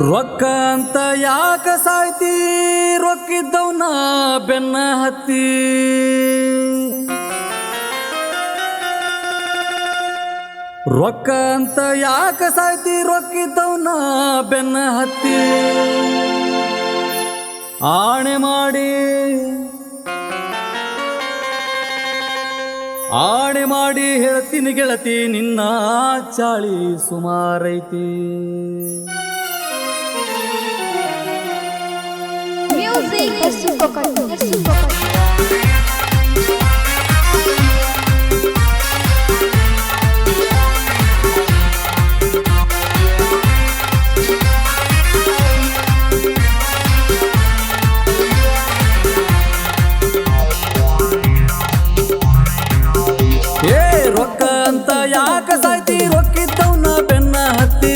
ರೊಕ್ಕ ಅಂತ ಯಾಕ ಸಾಯ್ತಿ ರೊಕ್ಕಿದ್ದವನ ಬೆನ್ನ ಹತ್ತಿ ರೊಕ್ಕ ಅಂತ ಯಾಕ ಸಾಯ್ತಿ ರೊಕ್ಕಿದ್ದವನ ಬೆನ್ನ ಹತ್ತಿ ಆಣೆ ಮಾಡಿ ಹೇಳ್ತೀನಿ ಗೆಳತಿ ನಿನ್ನ ಚಾಳಿ ಸುಮಾರೈತಿ Music reciprocal. ರೊಕ್ಕ ಅಂತ ಯಾಕ ಸಾಯ್ತಿ ರೊಕ್ಕಿದ್ದವನ ಬೆನ್ನ ಹತ್ತಿ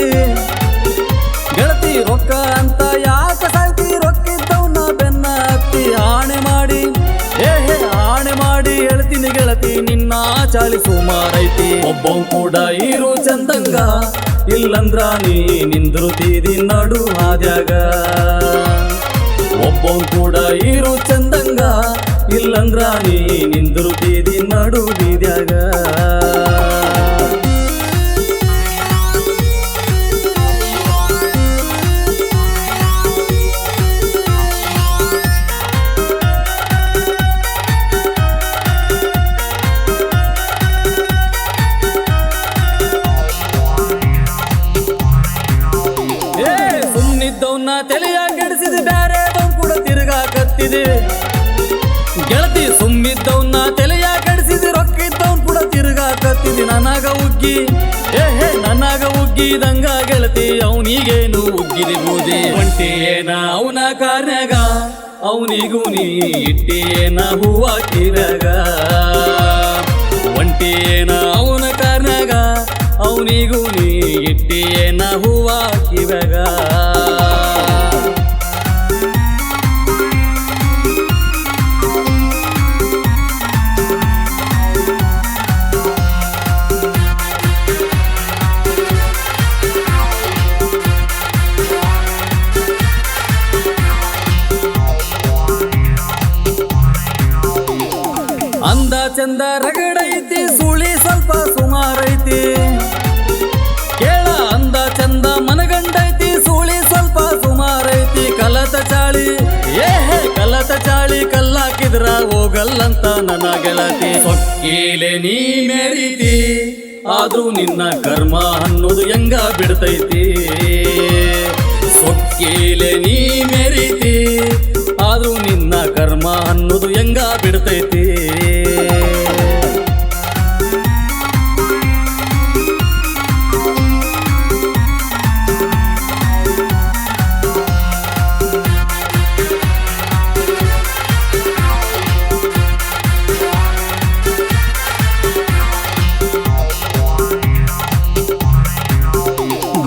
ಗೆಳತಿ ರೊಕ್ಕ ಅಂತ ಯಾಕ ಸಾಯ್ತಿ ರೊಕ್ಕಿದ್ದವನ ಬೆನ್ನ ಹತ್ತಿ ಆಣೆ ಮಾಡಿ ಹೇಳ್ತೀನಿ ಗೆಳತಿ ನಿನ್ನ ಚಾಳಿ ಸುಮಾರೈತಿ ಒಬ್ಬವ್ ಕೂಡ ಇರು ಚಂದಂಗ ಇಲ್ಲಂದ್ರ ನೀ ನಿಂದಿರುತ್ತೀದಿ ನಡು ಹಾದ್ಯಾಗ ಒಬ್ಬವ್ ಕೂಡ ಇರು ಚಂದಂಗ ಇಲ್ಲಂದ್ರ ನೀ ನಿಂದಿರುತ್ತೀದಿ ನಡು ಬೀದ್ಯಾಗ ಸುಮ್ಮನಿದ್ದವನ್ನ ತಲೆಯ ಕೆಡಿಸಿದ ಬ್ಯಾರೆ ಕೂಡ ತಿರುಗಾಕತ್ತಿದೆ ಗೆಳತಿ ಸುಮ್ಮಿದ್ದವನ್ನ ತಲೆಯ ಕೆಡಿಸಿದ ರೊಕ್ಕಿದ್ದವನ್ ಕೂಡ ತಿರುಗಾಕತ್ತಿದೆ ನನಗ ಉಗ್ಗಿದಂಗ ಗೆಳತಿ ಅವನಿಗೇನು ಉಗ್ಗಿದಿ ಬೂದಿ ಒಂಟಿಯೇನ ಅವನ ಕಾರ್ಯಾಗ ಅವನಿಗೂ ನೀ ಇಟ್ಟಿಯೇನ ಹೂವ ಕಿರಾಗ ಒಂಟಿಯೇನ ಅವನ ಕಾರ್ಯಾಗ ಅವನಿಗೂ ನೀ ಇಟ್ಟಿಯೇನ ಹೂವ ಕಿರಾಗ ಅಂದ ಚಂದ ರಗಡೈತಿ ಸುಳಿ ಸ್ವಲ್ಪ ಸುಮಾರೈತಿ ಕೇಳ ಅಂದ ಚಂದ ಮನಗಂಡೈತಿ ಸುಳಿ ಸ್ವಲ್ಪ ಸುಮಾರೈತಿ ಕಲತ ಚಾಳಿ ಕಲ್ಲಾಕಿದ್ರ ಹೋಗಲ್ಲಂತ ನನ್ನ ಗೆಳತಿ ಸೊಕ್ಕೀಲೆ ನೀ ಮೇರಿತಿ ಆದ್ರೂ ನಿನ್ನ ಕರ್ಮ ಅನ್ನೋದು ಹೆಂಗ ಬಿಡ್ತೈತಿ ಸೊಕ್ಕೀಲೆ ನೀ ಮೇರಿತಿ ಆದ್ರೂ ನಿನ್ನ ಕರ್ಮ ಅನ್ನೋದು ಹೆಂಗ ಬಿಡ್ತೈತಿ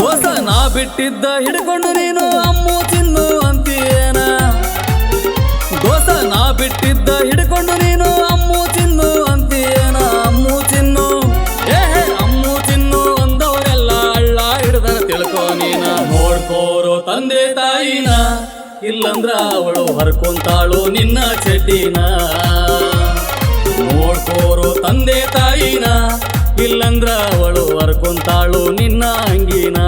ದೋಸ ನಾ ಬಿಟ್ಟಿದ್ದ ಹಿಡ್ಕೊಂಡು ನೀನು ಅಮ್ಮು ಚಿನ್ನು ಅಂತೀಯೇನ ದೋಸ ನಾ ಬಿಟ್ಟಿದ್ದ ಹಿಡ್ಕೊಂಡು ನೀನು ಅಮ್ಮು ಚಿನ್ನು ಅಂತೀಯೇನ ಅಮ್ಮು ಚಿನ್ನು ಅಂದವರೆಲ್ಲ ಹಳ್ಳ ಹಿಡ್ದನ ತಿಳ್ಕೊ ನೀನ ನೋಡ್ಕೋರೋ ತಂದೆ ತಾಯಿನ ಇಲ್ಲಂದ್ರ ಅವಳು ಹರ್ಕೊಂತಾಳು ನಿನ್ನ ಚಡ್ಡಿನ ನೋಡ್ಕೋರೋ ತಂದೆ ತಾಯಿನ ಇಲ್ಲಂದ್ರ ಅವಳು ಹರ್ಕೊಂತಾಳು ನಿನ್ನ ಅಂಗಿನ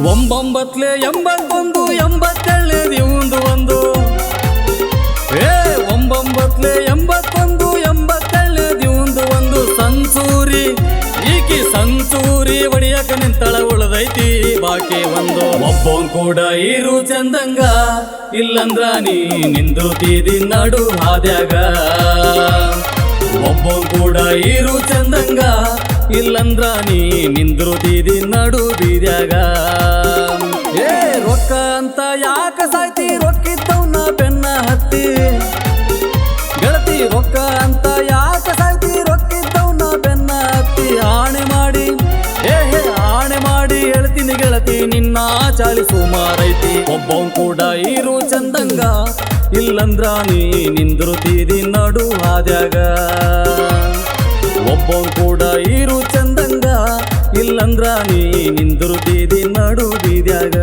ಒಂಬೊಂಬತ್ಲೆ 81 87 ಒಂದು 81 87 ಒಂದು ಸಂಸೂರಿ ಈಕಿ ಸಂಸೂರಿ ಒಡಿಯಕ ನಿಂತಳ ಉಳದೈತಿ ಬಾಕಿ ಒಂದು ಒಬ್ಬನ್ ಕೂಡ ಇರು ಚಂದಂಗ ಇಲ್ಲಂದ್ರ ನೀ ನಿಂದಿರುತ್ತೀದಿ ನಡು ಹಾದ್ಯಾಗ ಒಬ್ಬನ್ ಕೂಡ ಇರು ಚಂದಂಗ ಇಲ್ಲಂದ್ರ ನೀ ನಿಂದ್ರುದೀದಿ ನಡು ಬೀದ್ಯಾಗ ಏ ರೊಕ್ಕ ಅಂತ ಯಾಕ ಸಾಯ್ತಿ ರೊಕ್ಕಿದ್ದವ್ನ ಬೆನ್ನ ಹತ್ತಿ ಗೆಳತಿ ರೊಕ್ಕ ಅಂತ ಯಾಕ ಸಾಯ್ತಿ ರೊಕ್ಕಿದ್ದವ್ನ ಬೆನ್ನ ಹತ್ತಿ ಆಣೆ ಮಾಡಿ ಆಣೆ ಮಾಡಿ ಹೇಳ್ತೀನಿ ಗೆಳತಿ ನಿನ್ನ ಚಾಳಿ ಸುಮಾರೈತಿ ಒಬ್ಬವ್ ಕೂಡ ಇರು ಚಂದಂಗ ಇಲ್ಲಂದ್ರ ನೀ ನಿಂದ್ರುದೀದಿ ನಡು ಹಾದ್ಯಾಗ ಒಬ್ಬವ್ ಕೂಡ ಇರು ಚಂದಂಗ ಇಲ್ಲಂದ್ರ ನೀ ನಿಂದ್ರುದೀದಿ ನಡು ಬೀದ್ಯಾಗ